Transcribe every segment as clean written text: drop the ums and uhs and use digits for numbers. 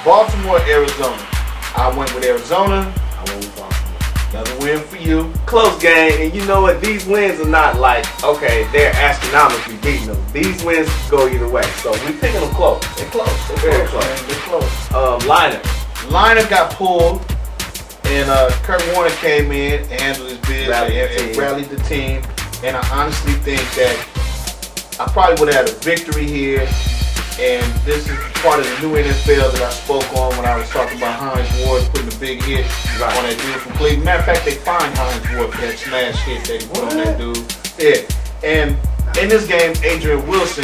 Baltimore, Arizona. I went with Arizona. I went with Baltimore. Another win for you. Close game, and you know what? These wins are not like, okay, they're astronomically beating them. These wins go either way. So we picking them close. They're close. They're Very close. close. Man. They're close. Liner. Got pulled, and Kurt Warner came in and handled his business and rallied the team. And I honestly think that I probably would have had a victory here. And this is part of the new NFL that I spoke on when I was talking about Hines Ward putting a big hit on that dude from Cleveland. Matter of fact, they fined Hines Ward for that smash hit that he put on that dude. Yeah. And in this game, Adrian Wilson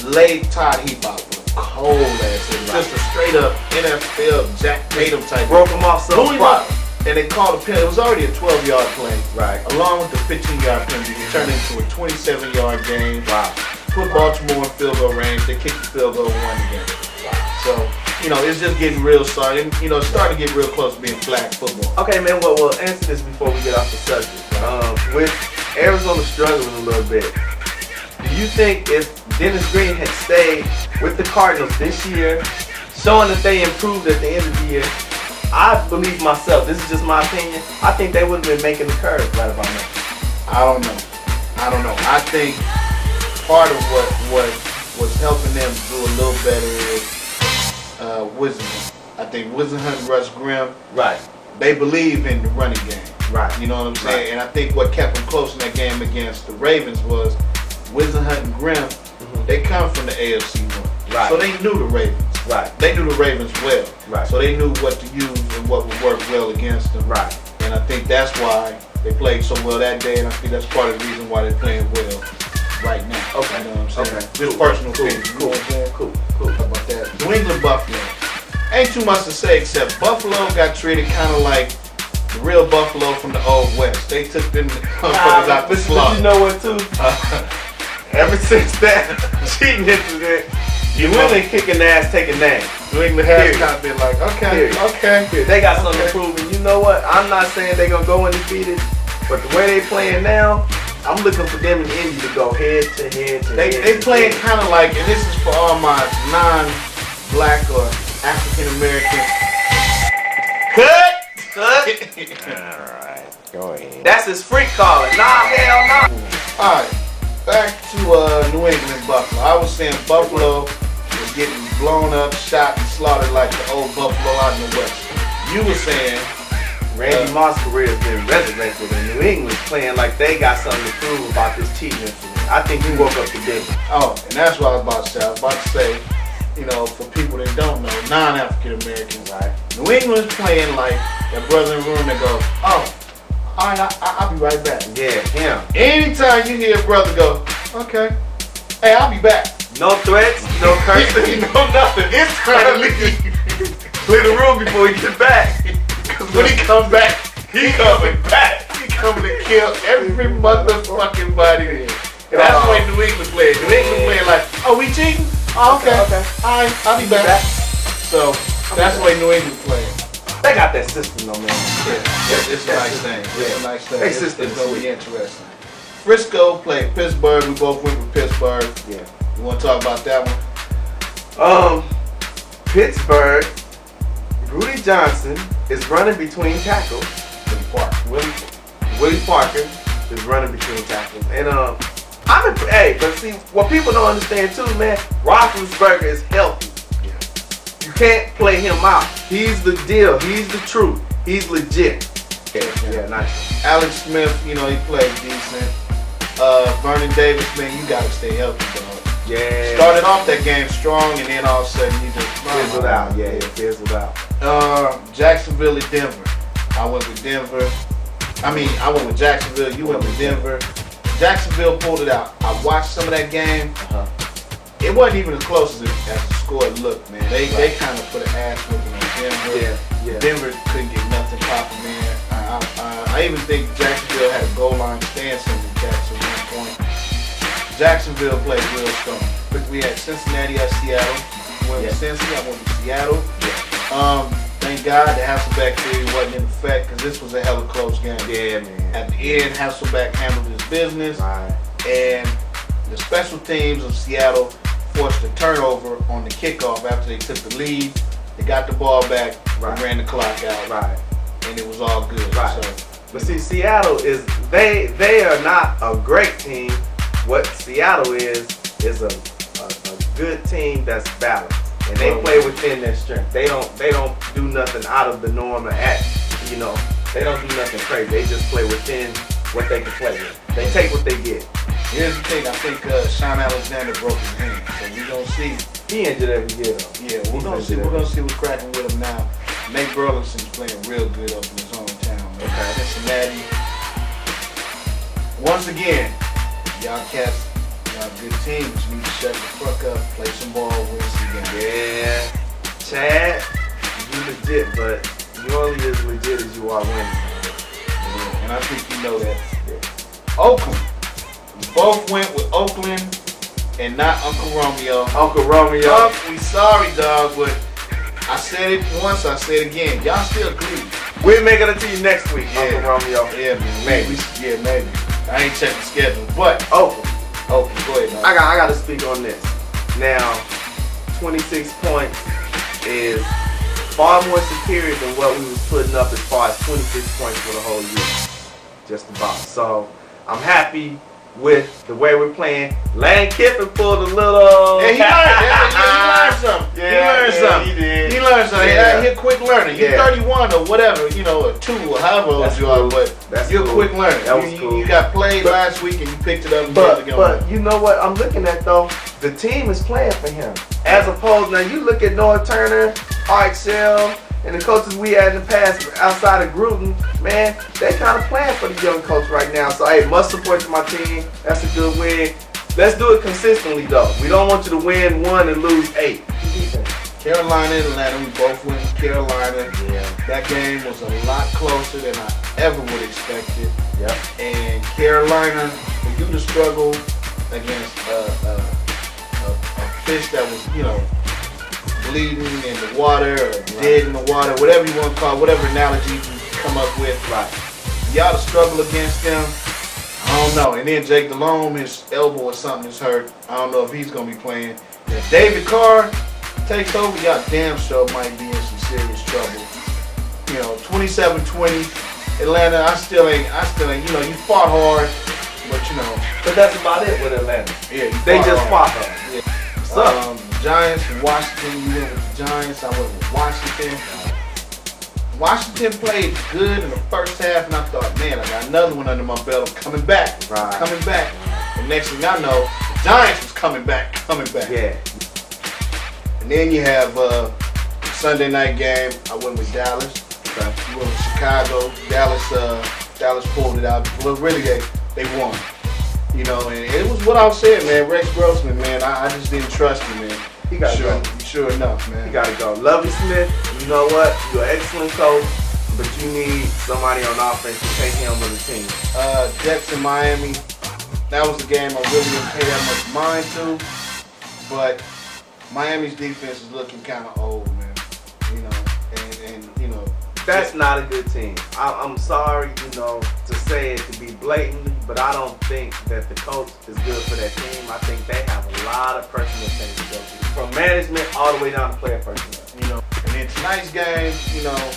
laid Todd Heap out with a cold ass hit. Just a straight up NFL Jack Tatum type. Broke him off so far. And they called a penalty. It was already a 12-yard play. Right. Along with the 15-yard penalty, it turned into a 27-yard game. Wow. Put Baltimore in field goal range. They kicked the field goal, won the game. So, it's just getting real starting. It's starting to get real close to being flag football. Okay, man. Well, we'll answer this before we get off the subject. With Arizona struggling a little bit, do you think if Dennis Green had stayed with the Cardinals this year, showing that they improved at the end of the year, I believe myself, this is just my opinion, I think they would have been making the curve right about now. I don't know. I think part of what was helping them do a little better is Wisenhunt. I think Wisenhunt and Russ Grimm, right, they believe in the running game. Right. You know what I'm saying? Right. And I think what kept them close in that game against the Ravens was Wisenhunt and Grimm, they come from the AFC North. Right. So they knew the Ravens. Right. They knew the Ravens well. Right. So they knew what to use and what would work well against them. Right. And I think that's why they played so well that day, and I think that's part of the reason why they're playing well right now. Okay. You know what I'm saying? Okay. Just personal opinion. You know what I'm saying? Cool. How about that? New England Buffalo. Ain't too much to say except Buffalo got treated kind of like the real Buffalo from the Old West. They took them motherfuckers out the slaughter. But you know what, too? Ever since that cheating incident, you really kicking ass, taking names. New England has kind of been like, okay. They got something to prove. And you know what? I'm not saying they're going to go undefeated, but the way they playing now, I'm looking for them and Indy to go head to head to head. They playing kind of like, and this is for all my non-black or African American. Cut. Alright, go ahead. That's his freak calling. Nah, hell no. Alright, back to New England and Buffalo. I was saying Buffalo was getting blown up, shot, and slaughtered like the old Buffalo out in the West. You were saying Randy Moss' career has been resurrected, and New England's playing like they got something to prove about this cheating incident. I think he woke up today. Oh, and that's what I was about to say. I was about to say, for people that don't know, non-African Americans, right? New England's playing like that brother in the room that goes, oh, all right, I'll be right back. Yeah, him. Anytime you hear a brother go, okay, hey, I'll be back. No threats, no cursing, no nothing. It's trying to leave. Clear the room before he get back. Because when he comes back, he coming back. He coming to kill every motherfucking body there. And that's the way New England played. New England playing like, oh, we cheating? Oh, okay. All right, I'll be back. So that's the way New England playing. They got that system though, man. Yeah, it's a nice thing. It's a nice thing. Their system It's really interesting. Frisco played Pittsburgh. We both went with Pittsburgh. Yeah. You want to talk about that one? Pittsburgh, Rudy Johnson is running between tackles. Willie Parker is running between tackles. And but see, what people don't understand too, man, Roethlisberger is healthy. Yeah. You can't play him out. He's the deal. He's the truth. He's legit. Yeah, nice. Alex Smith, he played decent. Vernon Davis, man, you gotta stay healthy, dog. Yeah. Started off that game strong, and then all of a sudden he just fizzled out. Yeah, fizzled out. Jacksonville and Denver. I went with Denver. I went with Jacksonville. You went with Denver. Jacksonville pulled it out. I watched some of that game. It wasn't even as close as the score looked, man. They kind of put an ass whooping on Denver. Yeah. Denver couldn't get nothing popping, man. I even think Jacksonville had a goal line stance in the Jacks at one point. Jacksonville played real strong. We had Cincinnati at Seattle. Went with Cincinnati. I went with Seattle. Thank God the Hasselbeck theory wasn't in effect because this was a hella close game. Yeah, man. At the end, Hasselbeck handled his business. Right. And the special teams of Seattle forced a turnover on the kickoff after they took the lead. They got the ball back. Right. And ran the clock out. Right. And it was all good. Right. So, but see, Seattle is they are not a great team. What Seattle is a good team that's balanced, and they play within their strength. They don't do nothing out of the norm or act. You know, they don't do nothing crazy. They just play within what they can play with. They take what they get. Here's the thing. I think Sean Alexander broke his hand, so we gonna see. He injured every year though. Yeah, we're gonna see. We're gonna see what's cracking with him now. Nate Burleson's playing real good up in his hometown, man. Okay. Cincinnati. Once again, y'all cats, y'all good teams. You need to shut the fuck up, play some ball, win some games. Yeah, Chad, you legit, but you only as legit as you are winning. Yeah, and I think you know that. Yeah. Oakland. We both went with Oakland and not Uncle Romeo. Uncle Romeo. We sorry, dog, but I said it once, I said it again. Y'all still good. We'll make it to you next week, Yeah. Uncle Romeo. Yeah, man. Maybe. Yeah, maybe. I ain't checked the schedule, but Oakland. go ahead, dog. I got to speak on this. Now, 26 points is far more superior than what we was putting up as far as 26 points for the whole year. Just about. So, I'm happy with the way we're playing. Lane Kiffin pulled a little... Yeah, he learned something. Yeah, he learned something. He did. He learned something. Yeah. He's a quick learner. You're Yeah. 31 or whatever, you know, or 2 or however old you are, but you're a quick learner. That was cool. You got played last week and you picked it up and But it going. you know what I'm looking at though? The team is playing for him. As opposed, now you look at Noah Turner, Art Shell, and the coaches we had in the past outside of Gruden, man, they kind of playing for the young coach right now. So hey, must support to my team. That's a good win. Let's do it consistently though. We don't want you to win 1 and lose 8. Carolina and Atlanta, we both went to Carolina. Yeah. That game was a lot closer than I ever would expect it. Yep. And Carolina, for you to struggle against a fish that was, you know, bleeding in the water or dead in the water, whatever you want to call it, whatever analogy you can come up with. Right. Y'all to struggle against them, I don't know. And then Jake Delhomme, his elbow or something is hurt. I don't know if he's going to be playing. If David Carr takes over, y'all damn sure might be in some serious trouble. You know, 27-20, Atlanta, I still ain't, you know, you fought hard, but you know. But that's about it with Atlanta. Yeah, they just fought hard. Yeah. Giants and Washington, you went with the Giants, I went with Washington. Washington played good in the first half, and I thought, man, I got another one under my belt. I'm coming back, coming back. And next thing I know, the Giants was coming back. Yeah. And then you have Sunday night game. I went with Dallas. Okay. You went with Chicago. Dallas pulled it out. Well, really, they won. You know, and it was what I was saying, man. Rex Grossman, man, I just didn't trust him, man. He got to go. Sure enough, man. You got to go. Lovie Smith, you know what? You're an excellent coach, but you need somebody on offense to take him on the team. Jets in Miami. That was the game I really didn't pay that much mind to. But Miami's defense is looking kind of old, man. You know, and you know. That's not a good team. I'm sorry, you know, to say it, to be blatantly, but I don't think that the coach is good for that team. I think they have a lot of personal things to go through, from management all the way down to player personnel. You know, and then tonight's game, you know,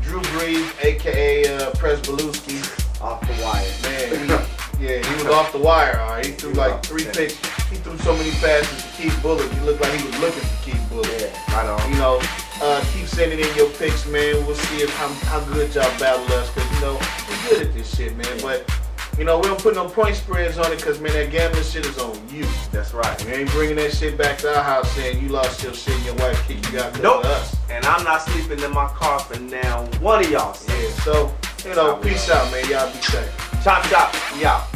Drew Brees, aka Presbeluski, off the wire, man. He was off the wire. All right, he threw like 3 picks. He threw so many passes to Keith Bulluck. He looked like he was looking for Keith Bulluck. Yeah, right on. You know, keep sending in your picks, man. We'll see how good y'all battle us, because, you know, we're good at this shit, man. But, you know, we don't put no point spreads on it, because, man, that gambling shit is on you. That's right. We ain't bringing that shit back to our house saying you lost your shit and your wife kicked you out because of us. And I'm not sleeping in my car for now one of y'all. Yeah, so, you know, peace out, man. Y'all be safe. Chop, chop. We out.